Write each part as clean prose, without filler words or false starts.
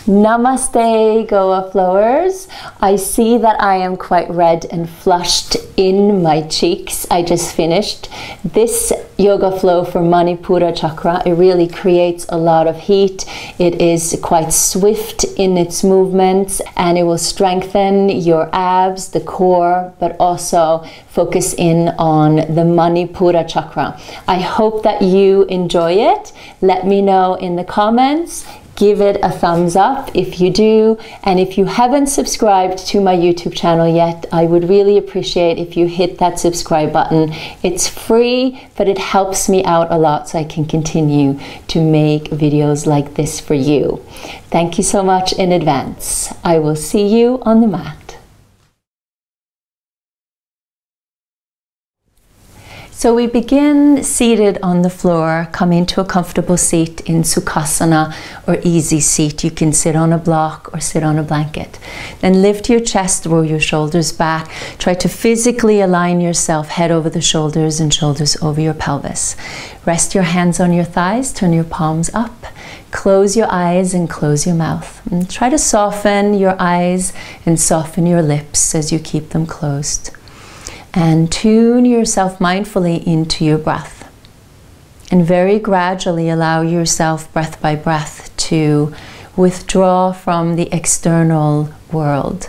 Namaste, Goa Flowers. I see that I am quite red and flushed in my cheeks. I just finished this yoga flow for Manipura Chakra. It really creates a lot of heat. It is quite swift in its movements, and it will strengthen your abs, the core, but also focus in on the Manipura Chakra. I hope that you enjoy it. Let me know in the comments. Give it a thumbs up if you do, and if you haven't subscribed to my YouTube channel yet, I would really appreciate if you hit that subscribe button. It's free, but it helps me out a lot so I can continue to make videos like this for you. Thank you so much in advance. I will see you on the mat. So we begin seated on the floor. Come into a comfortable seat in Sukhasana or easy seat. You can sit on a block or sit on a blanket. Then lift your chest, roll your shoulders back. Try to physically align yourself, head over the shoulders and shoulders over your pelvis. Rest your hands on your thighs, turn your palms up. Close your eyes and close your mouth. And try to soften your eyes and soften your lips as you keep them closed. And tune yourself mindfully into your breath. And very gradually allow yourself, breath by breath, to withdraw from the external world.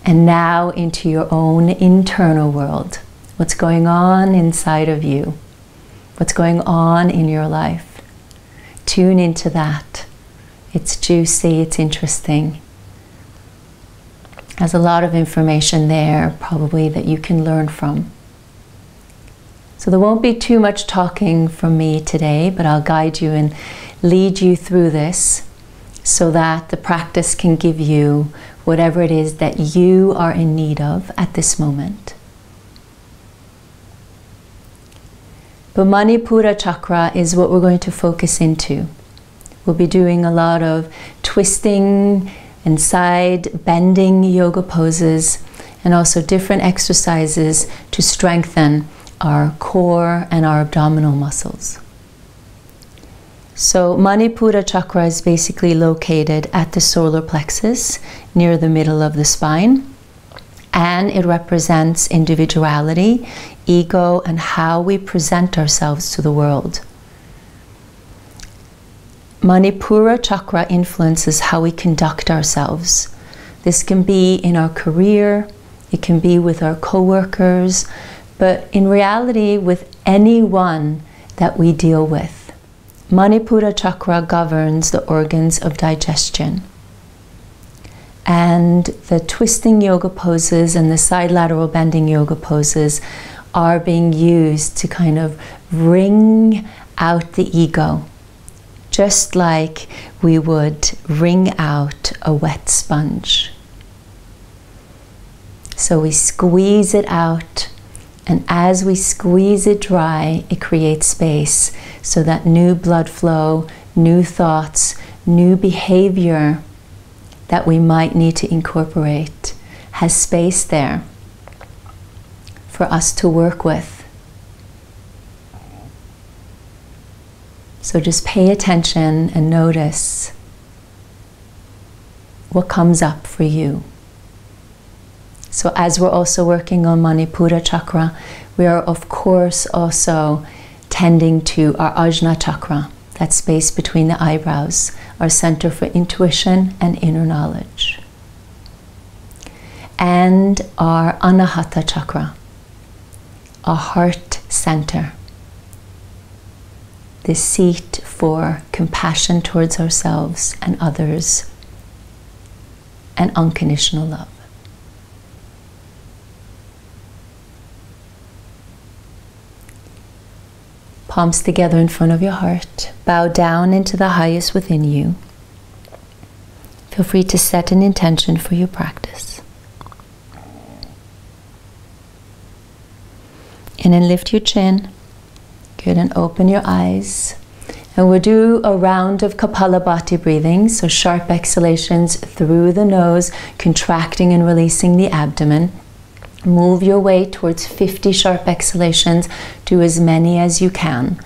And now into your own internal world. What's going on inside of you? What's going on in your life? Tune into that. It's juicy, it's interesting. There's a lot of information there, probably, that you can learn from. So there won't be too much talking from me today, but I'll guide you and lead you through this so that the practice can give you whatever it is that you are in need of at this moment. But Manipura Chakra is what we're going to focus into. We'll be doing a lot of twisting and side bending yoga poses, and also different exercises to strengthen our core and our abdominal muscles. So Manipura Chakra is basically located at the solar plexus near the middle of the spine, and it represents individuality, ego, and how we present ourselves to the world. Manipura Chakra influences how we conduct ourselves. This can be in our career, it can be with our co-workers, but in reality with anyone that we deal with. Manipura Chakra governs the organs of digestion. And the twisting yoga poses and the side lateral bending yoga poses are being used to kind of wring out the ego, just like we would wring out a wet sponge. So we squeeze it out, and as we squeeze it dry, it creates space so that new blood flow, new thoughts, new behavior that we might need to incorporate has space there for us to work with. So just pay attention and notice what comes up for you. So as we're also working on Manipura Chakra, we are of course also tending to our Ajna Chakra, that space between the eyebrows, our center for intuition and inner knowledge. And our Anahata Chakra, our heart center, the seat for compassion towards ourselves and others, and unconditional love. Palms together in front of your heart. Bow down into the highest within you. Feel free to set an intention for your practice. And then lift your chin. Good, and open your eyes. And we'll do a round of Kapalabhati breathing, so sharp exhalations through the nose, contracting and releasing the abdomen. Move your way towards 50 sharp exhalations. Do as many as you can.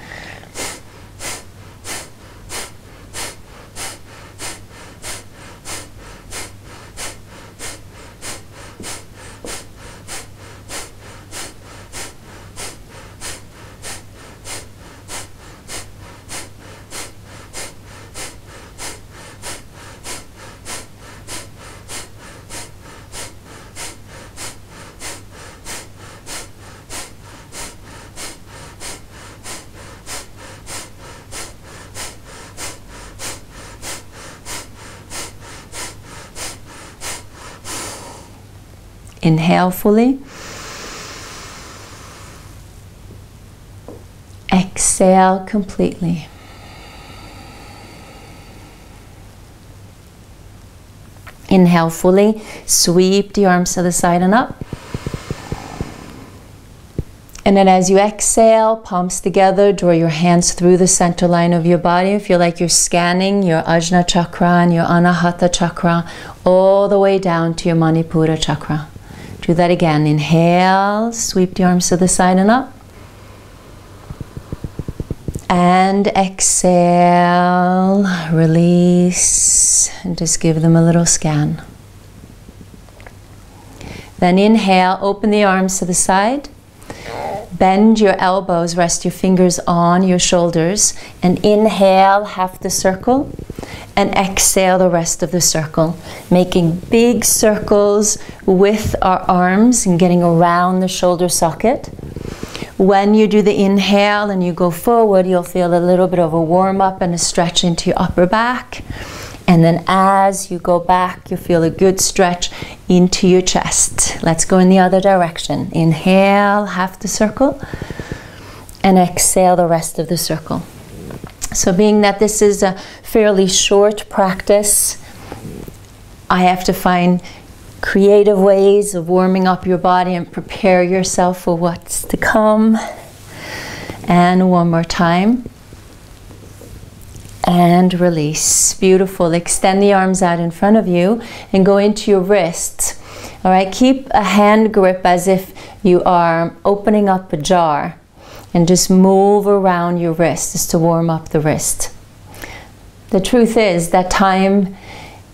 Inhale fully. Exhale completely. Inhale fully. Sweep the arms to the side and up. And then as you exhale, palms together, draw your hands through the center line of your body. Feel like you're scanning your Ajna chakra and your Anahata chakra all the way down to your Manipura chakra. Do that again. Inhale, sweep the arms to the side and up. And exhale, release, and just give them a little scan. Then inhale, open the arms to the side. Bend your elbows, rest your fingers on your shoulders, and inhale half the circle, and exhale the rest of the circle, making big circles with our arms and getting around the shoulder socket. When you do the inhale and you go forward, you'll feel a little bit of a warm up and a stretch into your upper back. And then as you go back, you feel a good stretch into your chest. Let's go in the other direction. Inhale, half the circle, and exhale the rest of the circle. So being that this is a fairly short practice, I have to find creative ways of warming up your body and prepare yourself for what's to come. And one more time. And release. Beautiful. Extend the arms out in front of you and go into your wrists. All right, keep a hand grip as if you are opening up a jar, and just move around your wrist just to warm up the wrist. The truth is that time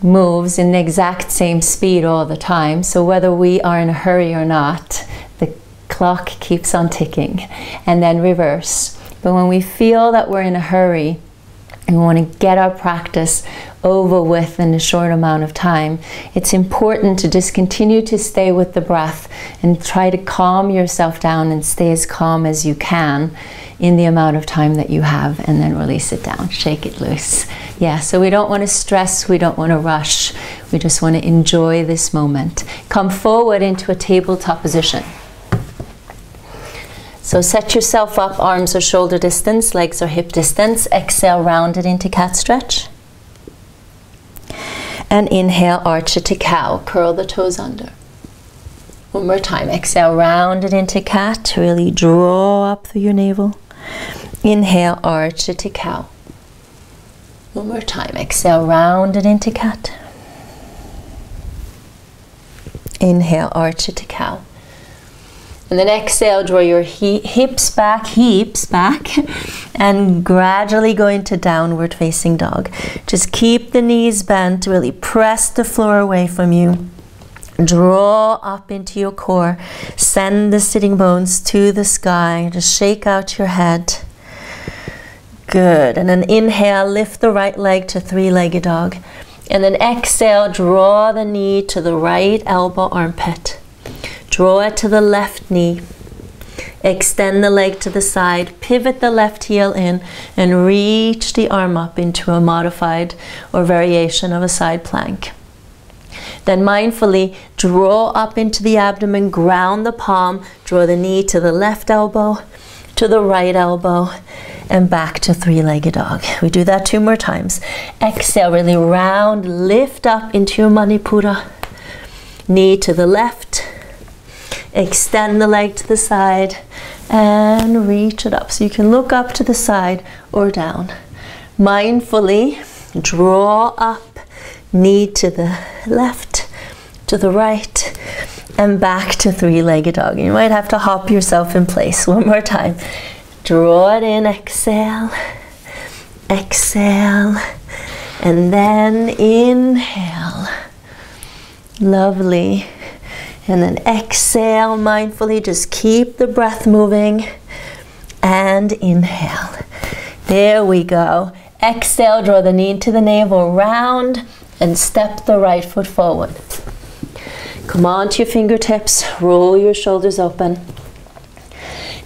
moves in the exact same speed all the time, so whether we are in a hurry or not, the clock keeps on ticking, and then reverse. But when we feel that we're in a hurry, and we want to get our practice over with in a short amount of time, it's important to just continue to stay with the breath and try to calm yourself down and stay as calm as you can in the amount of time that you have, and then release it down, shake it loose. Yeah, so we don't want to stress, we don't want to rush, we just want to enjoy this moment. Come forward into a tabletop position. So set yourself up, arms are shoulder distance, legs are hip distance. Exhale, round it into cat stretch. And inhale, arch it to cow, curl the toes under. One more time, exhale, round it into cat, really draw up through your navel. Inhale, arch it to cow. One more time, exhale, round it into cat. Inhale, arch it to cow. And then exhale, draw your heaps back, and gradually go into downward facing dog. Just keep the knees bent, really press the floor away from you. Draw up into your core, send the sitting bones to the sky, just shake out your head. Good, and then inhale, lift the right leg to three-legged dog. And then exhale, draw the knee to the right elbow armpit. Draw it to the left knee. Extend the leg to the side, pivot the left heel in, and reach the arm up into a modified or variation of a side plank. Then mindfully draw up into the abdomen, ground the palm, draw the knee to the left elbow, to the right elbow, and back to three-legged dog. We do that 2 more times. Exhale, really round, lift up into your Manipura. Knee to the left. Extend the leg to the side and reach it up. So you can look up to the side or down. Mindfully draw up, knee to the left, to the right, and back to three-legged dog. You might have to hop yourself in place. One more time. Draw it in, exhale, exhale, and then inhale. Lovely. And then exhale mindfully, just keep the breath moving, and inhale. There we go. Exhale, draw the knee into the navel, round, and step the right foot forward. Come on to your fingertips, roll your shoulders open.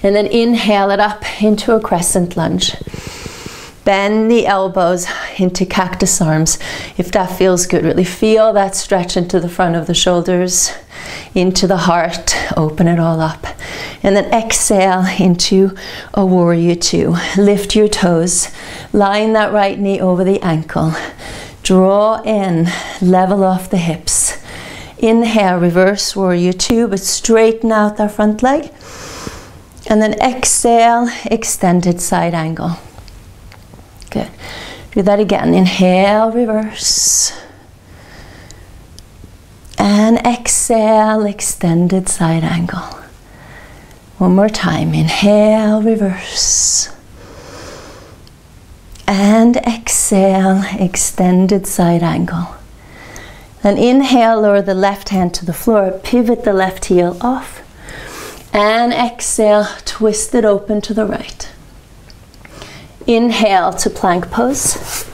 And then inhale it up into a crescent lunge. Bend the elbows into cactus arms if that feels good. Really feel that stretch into the front of the shoulders, into the heart. Open it all up. And then exhale into a warrior two. Lift your toes. Line that right knee over the ankle. Draw in, level off the hips. Inhale, reverse warrior two, but straighten out that front leg. And then exhale, extended side angle. Good. Do that again. Inhale, reverse. And exhale, extended side angle. One more time. Inhale, reverse. And exhale, extended side angle. And inhale, lower the left hand to the floor. Pivot the left heel off. And exhale, twist it open to the right. Inhale to plank pose.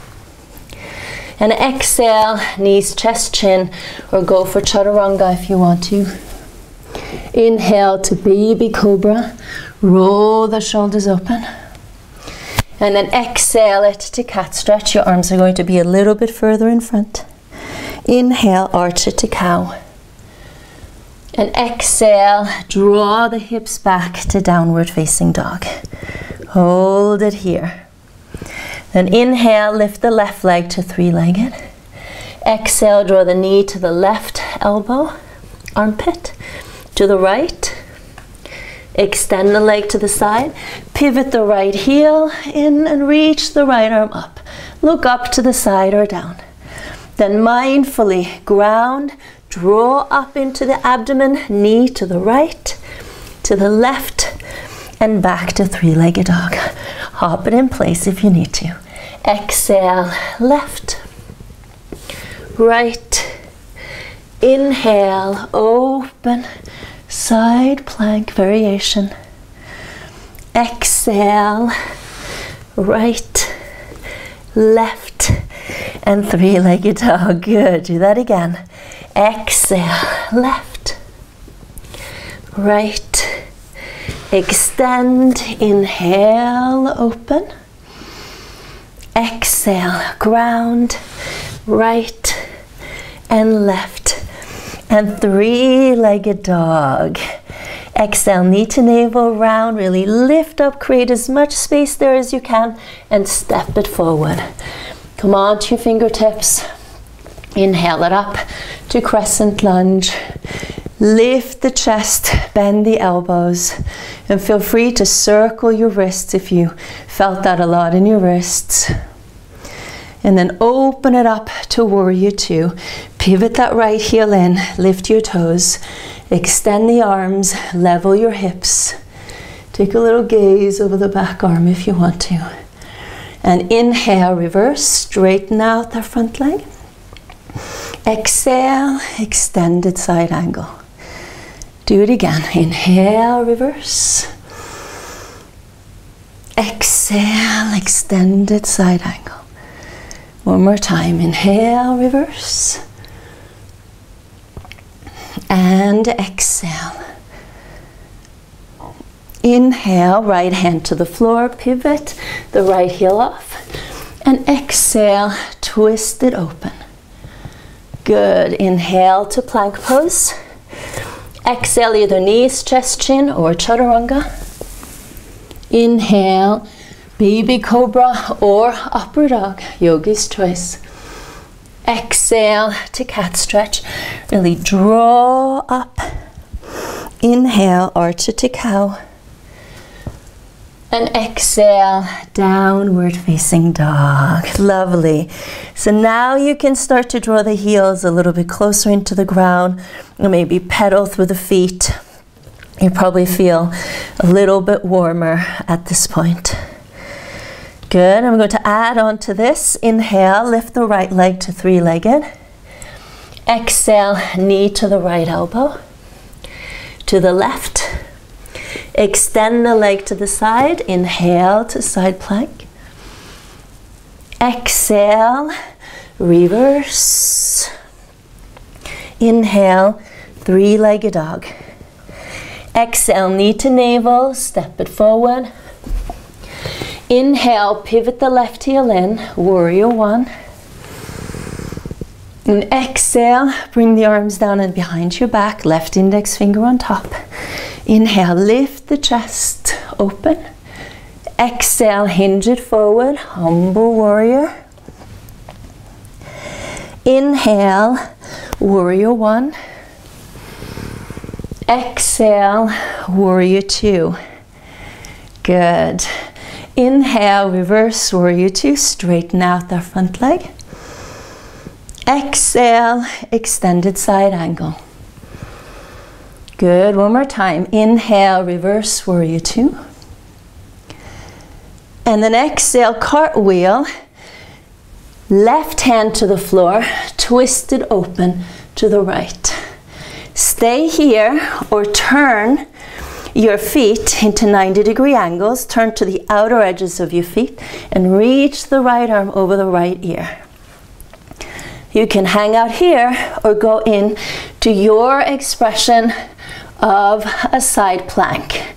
And exhale, knees, chest, chin, or go for chaturanga if you want to. Inhale to baby cobra. Roll the shoulders open. And then exhale it to cat stretch. Your arms are going to be a little bit further in front. Inhale, arch it to cow. And exhale, draw the hips back to downward facing dog. Hold it here. Then inhale, lift the left leg to three-legged. Exhale, draw the knee to the left elbow, armpit, to the right. Extend the leg to the side. Pivot the right heel in and reach the right arm up. Look up to the side or down. Then mindfully ground, draw up into the abdomen, knee to the right, to the left, and back to three-legged dog. Hop it in place if you need to. Exhale, left, right. Inhale, open, side plank variation. Exhale, right, left, and three-legged dog. Good. Do that again. Exhale, left, right. Extend, inhale, open. Exhale, ground, right and left. And three-legged dog. Exhale, knee to navel, round, really lift up, create as much space there as you can, and step it forward. Come on to your fingertips. Inhale it up to crescent lunge. Lift the chest, bend the elbows, and feel free to circle your wrists if you felt that a lot in your wrists. And then open it up to warrior two. Pivot that right heel in, lift your toes, extend the arms, level your hips. Take a little gaze over the back arm if you want to. And inhale, reverse, straighten out that front leg. Exhale, extended side angle. Do it again. Inhale, reverse. Exhale, extended side angle. One more time. Inhale, reverse. And exhale. Inhale, right hand to the floor, pivot the right heel off. And exhale, twist it open. Good. Inhale to plank pose. Exhale, either knees, chest, chin, or chaturanga. Inhale, baby cobra or upward dog, yogi's choice. Exhale to cat stretch. Really draw up. Inhale, arch it to cow. And exhale, downward facing dog. Lovely. So now you can start to draw the heels a little bit closer into the ground, or maybe pedal through the feet. You probably feel a little bit warmer at this point. Good. I'm going to add on to this. Inhale, lift the right leg to three-legged. Exhale, knee to the right elbow. To the left. Extend the leg to the side. Inhale to side plank. Exhale, reverse. Inhale, three-legged dog. Exhale, knee to navel, step it forward. Inhale, pivot the left heel in, warrior one. And exhale, bring the arms down and behind your back, left index finger on top. Inhale, lift the chest open. Exhale, hinge it forward, humble warrior. Inhale, warrior one. Exhale, warrior two. Good. Inhale, reverse warrior two, straighten out that front leg. Exhale, extended side angle. Good, one more time. Inhale, reverse warrior two. And then exhale, cartwheel. Left hand to the floor, twist it open to the right. Stay here or turn your feet into 90-degree angles. Turn to the outer edges of your feet and reach the right arm over the right ear. You can hang out here or go in to your expression of a side plank.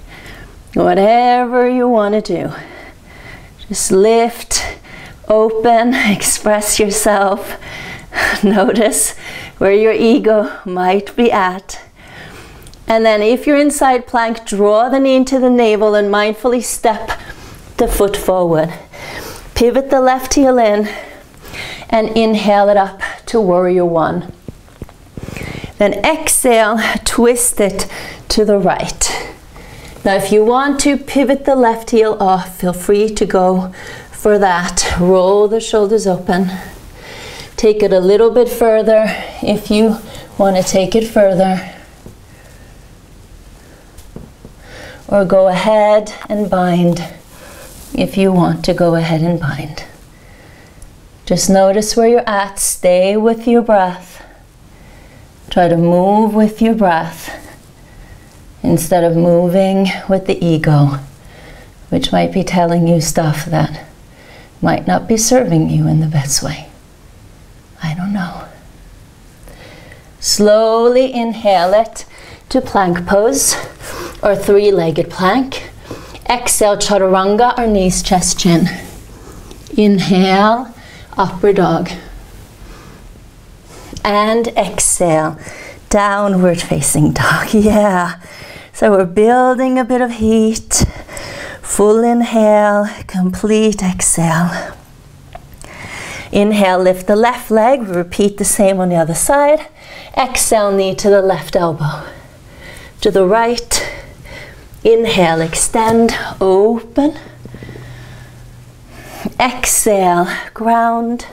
Whatever you want to do. Just lift, open, express yourself. Notice where your ego might be at. And then if you're in side plank, draw the knee into the navel and mindfully step the foot forward. Pivot the left heel in and inhale it up to warrior one. Then exhale, twist it to the right. Now if you want to pivot the left heel off, feel free to go for that. Roll the shoulders open. Take it a little bit further if you want to take it further. Or go ahead and bind if you want to go ahead and bind. Just notice where you're at. Stay with your breath. Try to move with your breath instead of moving with the ego, which might be telling you stuff that might not be serving you in the best way. I don't know. Slowly inhale it to plank pose or three-legged plank. Exhale, chaturanga or knees, chest, chin. Inhale, upward dog. And exhale, downward facing dog. Yeah. So we're building a bit of heat. Full inhale, complete exhale. Inhale, lift the left leg. Repeat the same on the other side. Exhale, knee to the left elbow. To the right. Inhale, extend, open. Exhale, ground,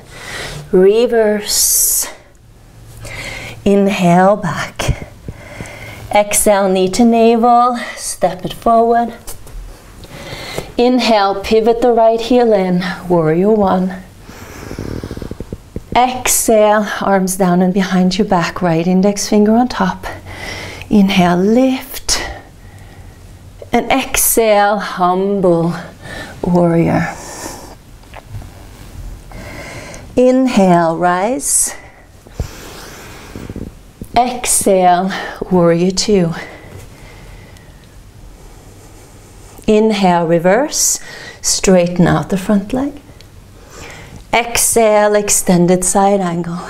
reverse. Inhale, back. Exhale, knee to navel, step it forward. Inhale, pivot the right heel in, warrior one. Exhale, arms down and behind your back, right index finger on top. Inhale, lift. And exhale, humble warrior. Inhale, rise. Exhale, warrior two. Inhale, reverse. Straighten out the front leg. Exhale, extended side angle.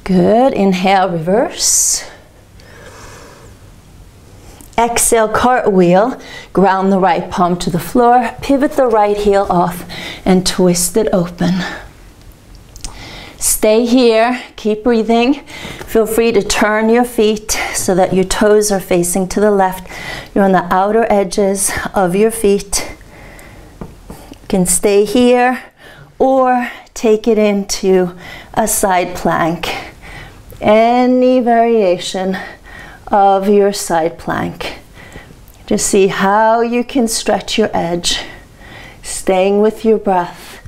Good. Inhale, reverse. Exhale, cartwheel. Ground the right palm to the floor. Pivot the right heel off and twist it open. Stay here. Keep breathing. Feel free to turn your feet so that your toes are facing to the left. You're on the outer edges of your feet. You can stay here or take it into a side plank. Any variation of your side plank. Just see how you can stretch your edge, staying with your breath,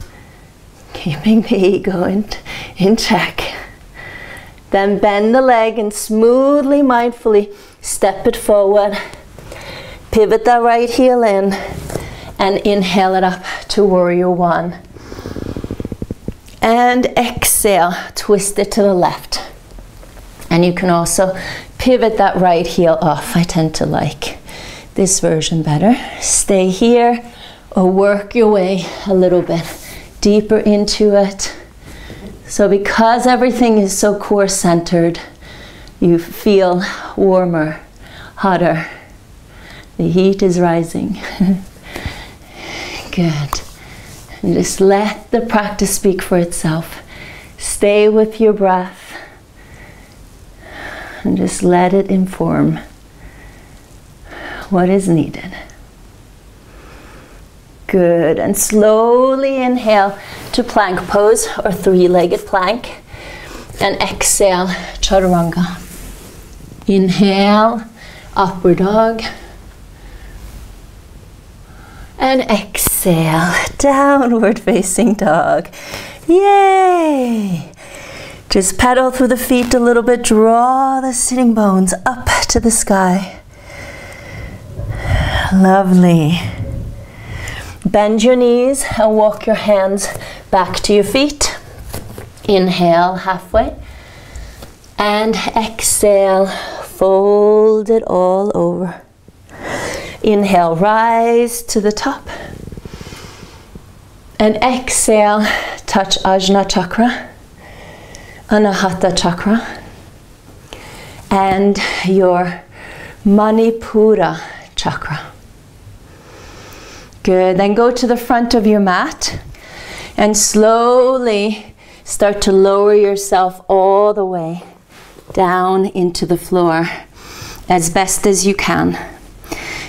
keeping the ego in check. Then bend the leg and smoothly, mindfully step it forward. Pivot that right heel in and inhale it up to warrior one. And exhale, twist it to the left. And you can also pivot that right heel off. I tend to like this version better. Stay here or work your way a little bit deeper into it. So because everything is so core centered, you feel warmer, hotter. The heat is rising. Good. And just let the practice speak for itself. Stay with your breath and just let it inform what is needed. Good. And slowly inhale to plank pose or three-legged plank. And exhale, chaturanga. Inhale, upward dog. And exhale, downward facing dog. Yay! Just pedal through the feet a little bit. Draw the sitting bones up to the sky. Lovely. Bend your knees and walk your hands back to your feet. Inhale halfway. And exhale, fold it all over. Inhale, rise to the top. And exhale, touch Ajna chakra, Anahata chakra, and your Manipura chakra. Good. Then go to the front of your mat and slowly start to lower yourself all the way down into the floor as best as you can.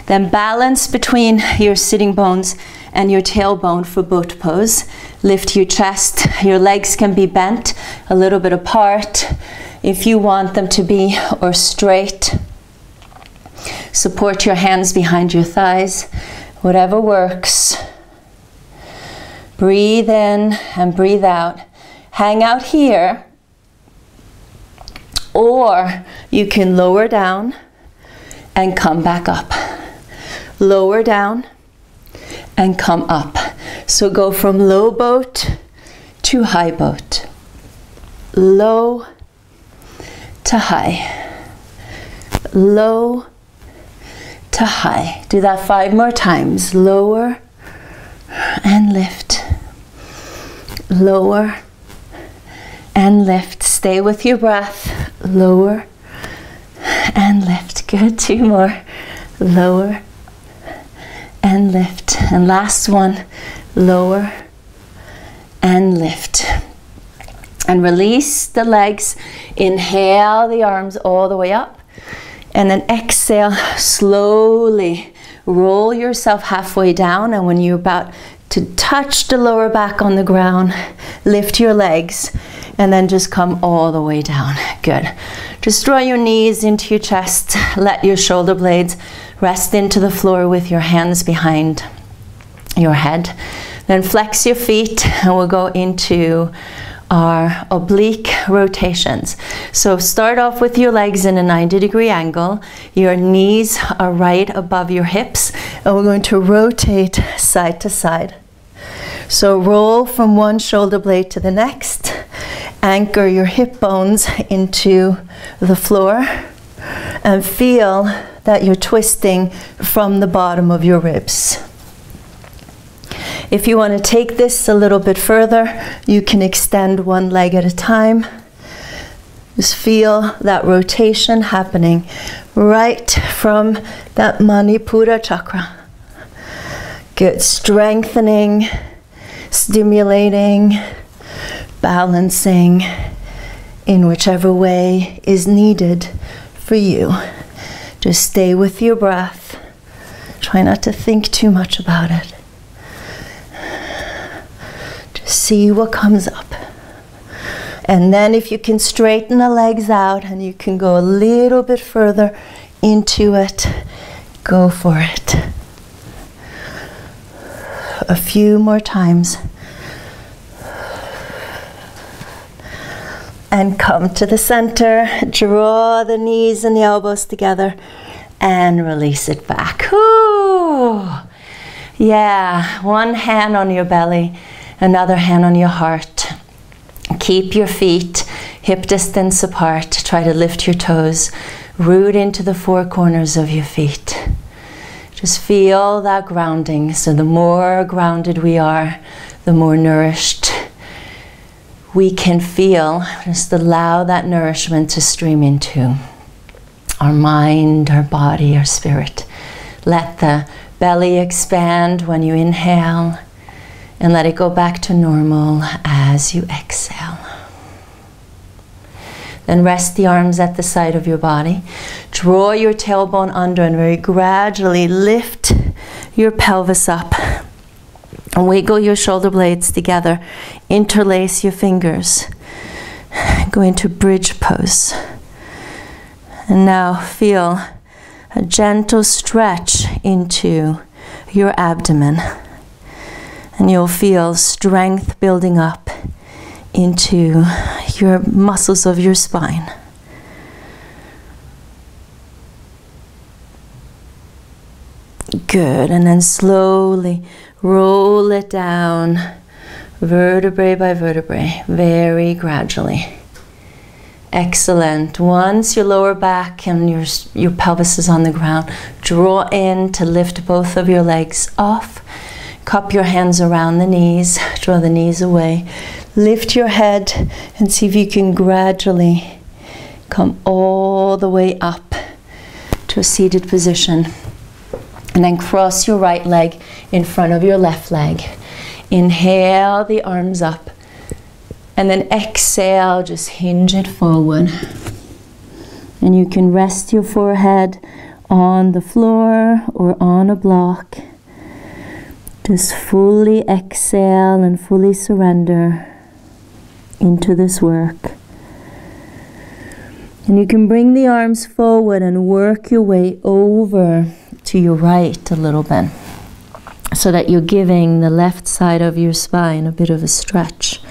Then balance between your sitting bones and your tailbone for boat pose. Lift your chest. Your legs can be bent a little bit apart if you want them to be, or straight. Support your hands behind your thighs, whatever works. Breathe in and breathe out. Hang out here, or you can lower down and come back up. Lower down and come up. So go from low boat to high boat. Low to high. Low to high. Do that 5 more times. Lower and lift. Lower and lift. Stay with your breath. Lower and lift. Good. 2 more. Lower and lift. And last one. Lower and lift. And release the legs. Inhale the arms all the way up. And then exhale, slowly roll yourself halfway down. And when you're about to touch the lower back on the ground, lift your legs and then just come all the way down. Good. Just draw your knees into your chest. Let your shoulder blades rest into the floor with your hands behind your head. Then flex your feet and we'll go into our oblique rotations. So start off with your legs in a 90-degree angle. Your knees are right above your hips, and we're going to rotate side to side. So roll from one shoulder blade to the next. Anchor your hip bones into the floor and feel that you're twisting from the bottom of your ribs. If you want to take this a little bit further, you can extend one leg at a time. Just feel that rotation happening right from that Manipura chakra. Good. Strengthening, stimulating, balancing in whichever way is needed for you. Just stay with your breath. Try not to think too much about it. See what comes up. And then if you can straighten the legs out and you can go a little bit further into it, go for it. A few more times. And come to the center. Draw the knees and the elbows together and release it back. Whew. Yeah, one hand on your belly. Another hand on your heart. Keep your feet hip distance apart. Try to lift your toes. Root into the 4 corners of your feet. Just feel that grounding. So the more grounded we are, the more nourished we can feel. Just allow that nourishment to stream into our mind, our body, our spirit. Let the belly expand when you inhale, and let it go back to normal as you exhale. Then rest the arms at the side of your body. Draw your tailbone under and very gradually lift your pelvis up. And wiggle your shoulder blades together. Interlace your fingers. Go into bridge pose. And now feel a gentle stretch into your abdomen. And you'll feel strength building up into your muscles of your spine. Good. And then slowly roll it down, vertebrae by vertebrae, very gradually. Excellent. Once your lower back and your pelvis is on the ground, draw in to lift both of your legs off. Cup your hands around the knees, draw the knees away. Lift your head and see if you can gradually come all the way up to a seated position. And then cross your right leg in front of your left leg. Inhale the arms up. And then exhale, just hinge it forward. And you can rest your forehead on the floor or on a block. Just fully exhale and fully surrender into this work. And you can bring the arms forward and work your way over to your right a little bit, so that you're giving the left side of your spine a bit of a stretch,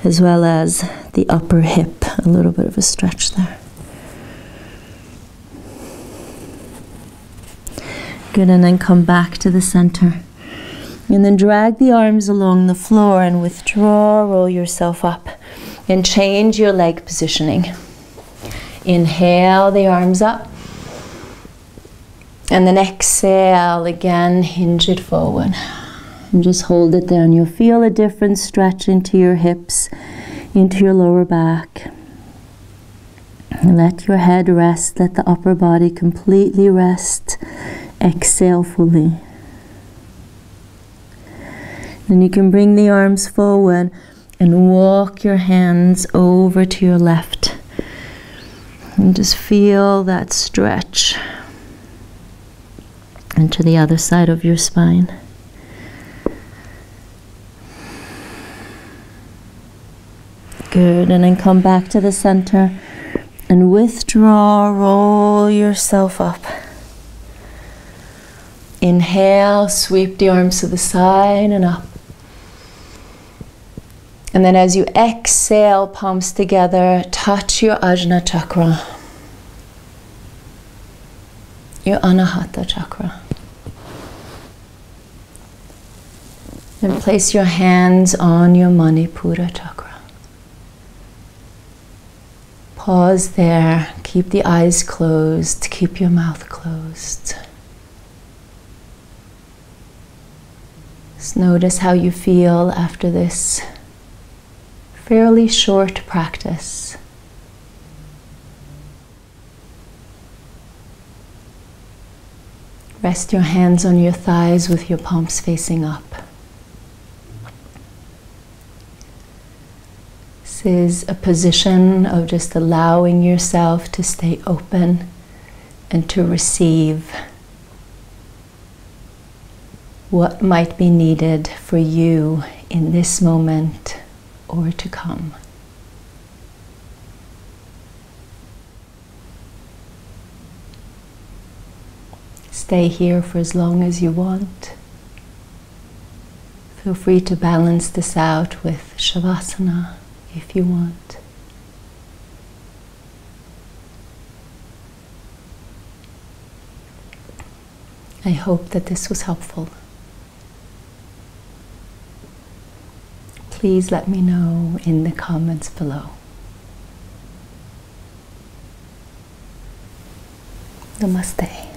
as well as the upper hip, a little bit of a stretch there. Good, and then come back to the center. And then drag the arms along the floor and withdraw, roll yourself up. And change your leg positioning. Inhale the arms up. And then exhale again, hinge it forward. And just hold it there, and you'll feel a different stretch into your hips, into your lower back. And let your head rest, let the upper body completely rest. Exhale fully. Then you can bring the arms forward and walk your hands over to your left. And just feel that stretch into the other side of your spine. Good, and then come back to the center and withdraw, roll yourself up. Inhale, sweep the arms to the side and up. And then as you exhale, palms together, touch your Ajna chakra, your Anahata chakra. Then place your hands on your Manipura chakra. Pause there, keep the eyes closed, keep your mouth closed. Just notice how you feel after this fairly short practice. Rest your hands on your thighs with your palms facing up. This is a position of just allowing yourself to stay open and to receive what might be needed for you in this moment or to come. Stay here for as long as you want. Feel free to balance this out with Shavasana if you want. I hope that this was helpful. Please let me know in the comments below. Namaste.